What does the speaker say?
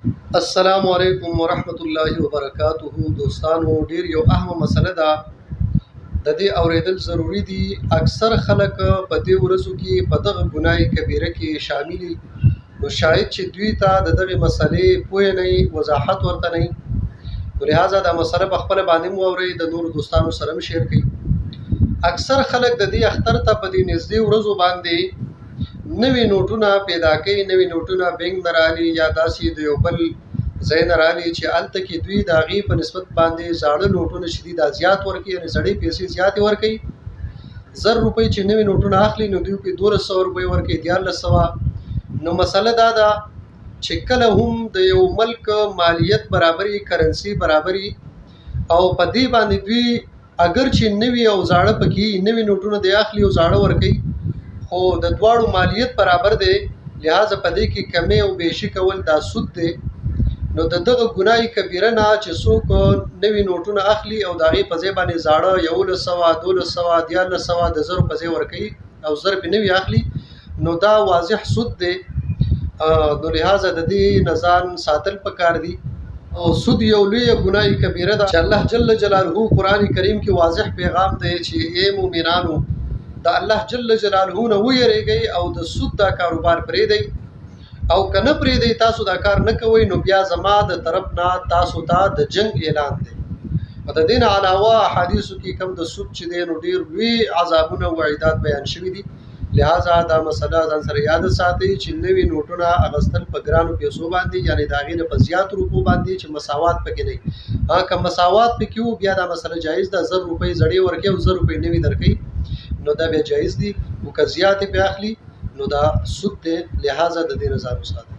السلام علیکم ورحمت الله وبرکاته دوستانو. ډیر یو اهمه مسله ده، د دې اوریدل ضروری دي. اکثر خلک په دې ورځو کې په دغه ګناه کبیره کې شامل دي، نو شاید چې دوی ته د دغه مسلې پوهه نه وضاحت ورته نه، نو لہذا دا مسله په خپل باندې مو اوري د نور دوستانو سره هم شیر کړئ. اکثر خلک د دې اختر ته په دې نږدې ورځو باندې نوی نوټونه پیدا کوي، نوی نوټونه بینک نه رالي یا داسې د یو بل ځای نه رالي چې هلته کې دوی د هغې په نسبت باندې زاړه نوټونه چې دي دا زیات ورکوي، یعنې زړې پیسې زیاتې ورکوي. 1000 روپۍ چې نوي نوټونه اخلي نو دوی په 1200 روپۍ ورکوي، 1400. نو مسله دا ده چې کله هم د یو ملک مالیت برابري، کرنسي برابري، او په دې باندې دوی اگر چې نوي او زاړه پکې نوي نوټونه دی اخلي او زاړه ورکوي، خو د دواړو مالیت برابر دی، لہذا په دې کې کمی او بیشي کول دا سود دی. نو د دغه ګناه کبیره نه چې څوک نوي نوټونه اخلي او د هغې په ځای باندې زاړه 1100 1200 1400 د زرو په ځای ورکوي او زر پې نوي اخلي، نو دا واضح سود دی. نو لہذا د دې نه ځان ساتل پکار دي. او سود یو لویه ګناه کبیره ده چې الله جل جلاله قرآن کریم کې واضح پیغام دی چې ای مؤمنانو د الله جل جلاله نه ویریږئ او د سود دا کاروبار پرېږدئ، او کنه پرېږدئ تاسو دا کار نه کوئ نو بیا زما د طرف نه تاسو ته د جنگ اعلان دی. او د دې نه علاوه احادیثو کې کم د سود چې دی نو ډېر لوی عذابونه او وعیدات بیان شوي دي. لہذا دا مسله ځان سره یاد ساتئ چې نوي نوټونه اخیستل په ګرانو پیسو باندې، یعنې د هغې نه په زیاتو روپو باندې چې مساوات پکې نه وي. که مساوات پکې وو بیا دا مسله جایز ده، 1000 روپۍ زړې ورکوي او 1000 روپۍ نوي درکوي، نو دا بیا جایز دي. او که زیاتې پې اخلي نو دا سود دی، لہذا د دې نه ځان وساتئ.